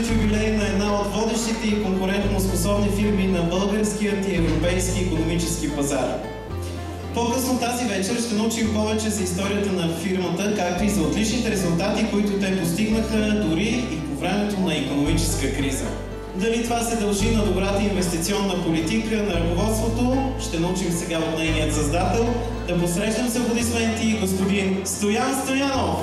отбележат юбилей на една от водещите и конкурентно способни фирми на българският и европейски икономически пазар. По-късно тази вечер ще научим повече за историята на фирмата, както и за отличните резултати, които те постигнаха дори и по времето на икономическа криза. Дали това се дължи на добрата инвестиционна политика на ръководството, ще научим сега от нейният създател. Да посрещнем с аплодисменти господин Стоян Стоянов.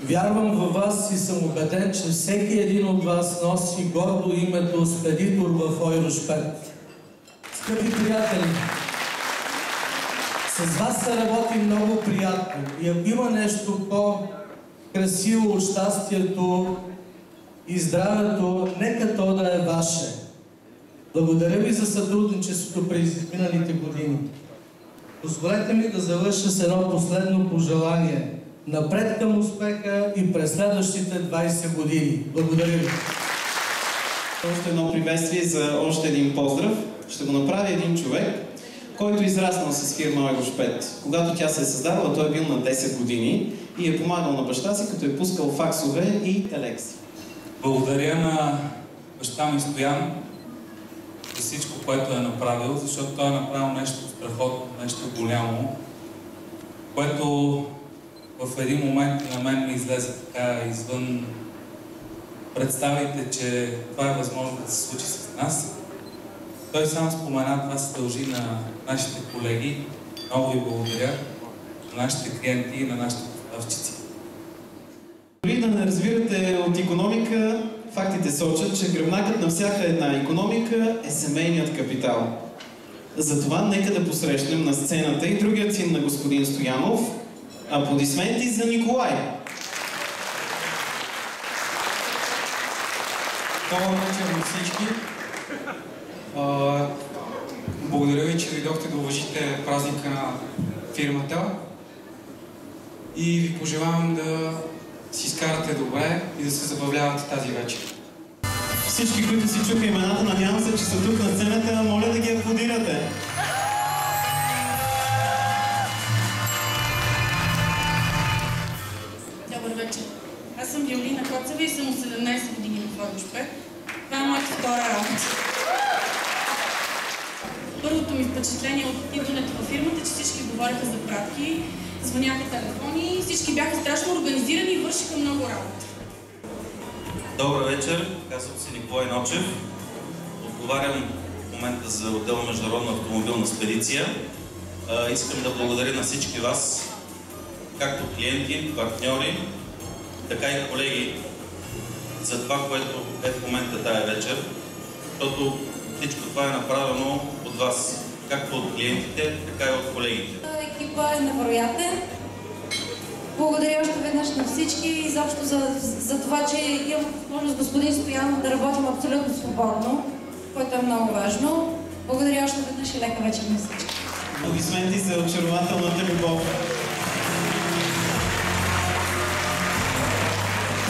Вярвам във вас и съм убеден, че всеки един от вас носи гордо името спедитор в Еврошпед. Скъпи приятели, с вас се работи много приятно и ако има нещо по-красиво от щастието и здравето, нека то да е ваше. Благодаря ви за сътрудничеството през изминалите години. Позволете ми да завърша с едно последно пожелание. Напред към успеха и през следващите 20 години. Благодаря ви. Още едно приветствие за още един поздрав. Ще го направи един човек, който е израснал с фирма Еврошпед. Когато тя се е създавала, той е бил на 10 години и е помагал на баща си, като е пускал факсове и телекси. Благодаря на баща ми Стоян за всичко, което е направил, защото той е направил нещо страхотно, нещо голямо, което в един момент на мен ми излезе така извън. Представите, че това е възможно да се случи с нас. Той сам спомена, това се дължи на нашите колеги. Много ви благодаря, на нашите клиенти и на нашите доставчици. Дори да не разбирате от икономика, фактите сочат, че гръбнакът на всяка една икономика е семейният капитал. Затова нека да посрещнем на сцената и другият син на господин Стоянов. Аплодисменти за Николай! Добър вечер на всички. Благодаря ви, че дойдохте да уважите празника на фирмата и ви пожелавам да си изкарате добре и да се забавлявате тази вечер. Всички, които си чуха имената, надявам се, че са тук на сцената, моля да ги аплодирате. Добър вечер. Аз съм Виолина Коцева и съм от 17 години в Еврошпед. Това е моята втора работа. Първото ми впечатление от идването във фирмата, че всички говореха за пратки, звъняха телефони и всички бяха страшно организирани и вършиха много работа. Добър вечер, казвам се Николай Ночев. Отговарям в момента за отдел Международна автомобилна спедиция. Искам да благодаря на всички вас, както клиенти, партньори, така и колеги, за това, което е в момента тая вечер, защото всичко това е направено от вас, както от клиентите, така и от колегите. Екипа е невероятен. Благодаря още веднъж на всички и изобщо за това, че имам възможност господин Стоянов да работим абсолютно свободно, което е много важно. Благодаря още веднъж и лека вечер на всички. Аплодисменти за очарователната любов.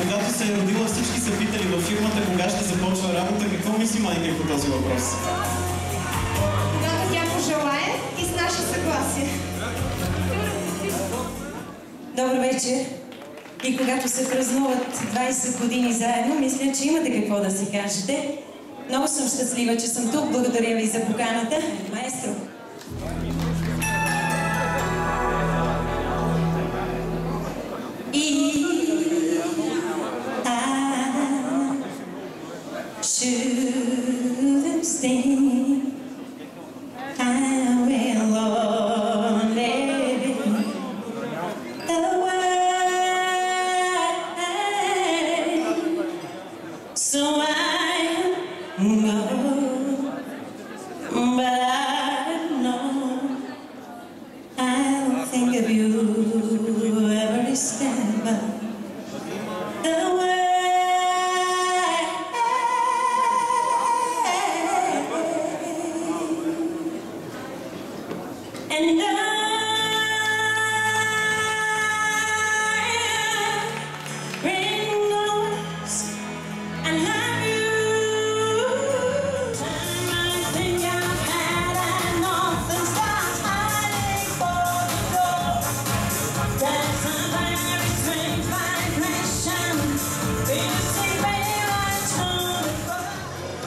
Когато се е родила, всички са питали във фирмата кога ще започва работа. Какво мисли майка по този въпрос? Когато тя пожелае и с наше съгласие. Добър вечер. И когато се празнуват 20 години заедно, мисля, че имате какво да си кажете. Много съм щастлива, че съм тук. Благодаря ви за поканата. Маестро. Shouldn't stay. I will only be away. So I know, but I know I'll think of you every step of the way. And I love you.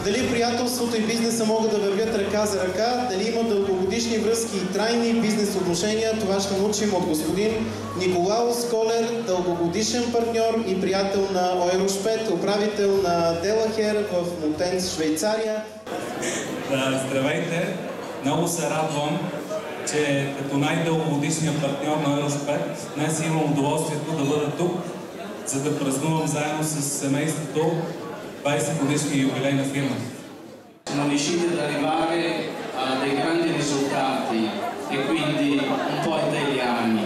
Дали приятелството и бизнеса могат да вървят ръка за ръка, дали има дългогодишни връзки и трайни бизнес отношения, това ще научим от господин Николаус Колер, дългогодишен партньор и приятел на Ойрошпет, управител на Делахер в Монтенс, Швейцария. Здравейте! Много се радвам, че като най-дългогодишния партньор на Ойрошпет днес имам удоволствието да бъда тук, за да празнувам заедно с семейството 20 годишния юбилей на фирмата. Siamo riusciti ad arrivare a dei grandi risultati e quindi un po' italiani.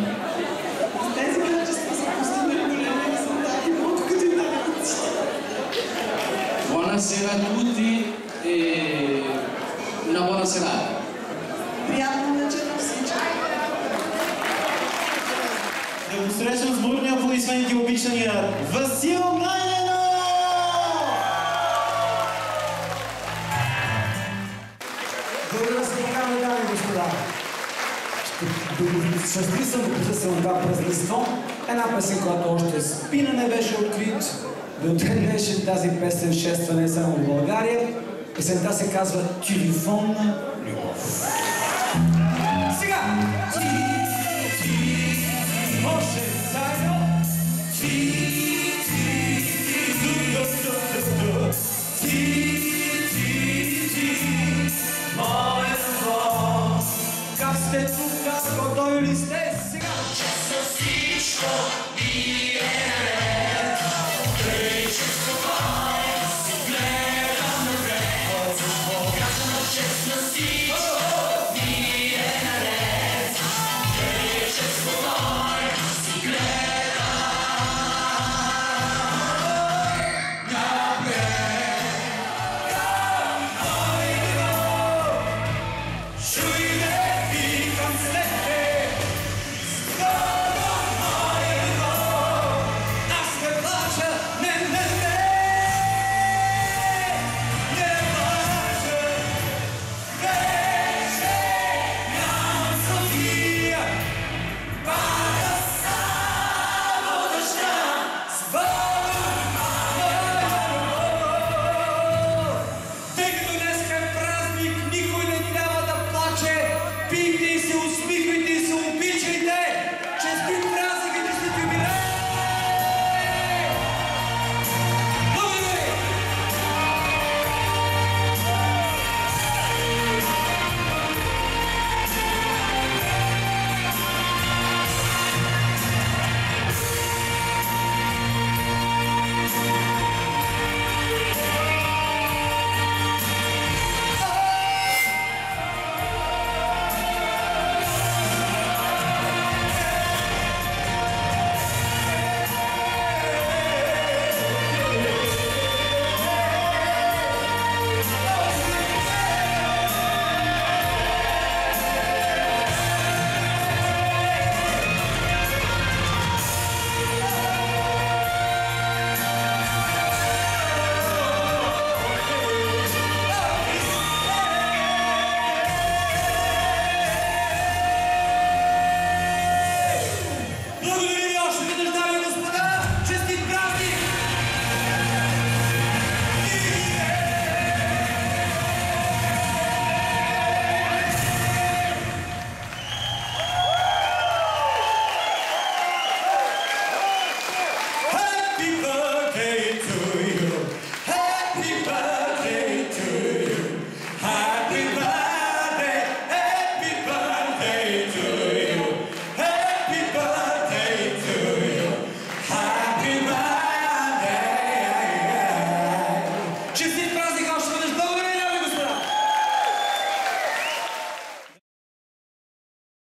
Buonasera a tutti e una buona serata. Да посрещам с бурни аплодисменти обичания Васил Найденов! Благодаря за покана, дами и господа. Щастлив съм да присъствам на това празненство. Една песен, която още спина не беше открит. До ден днешен тази песен шества не само в България. Песента се казва "Телефонна любов". Сега! Може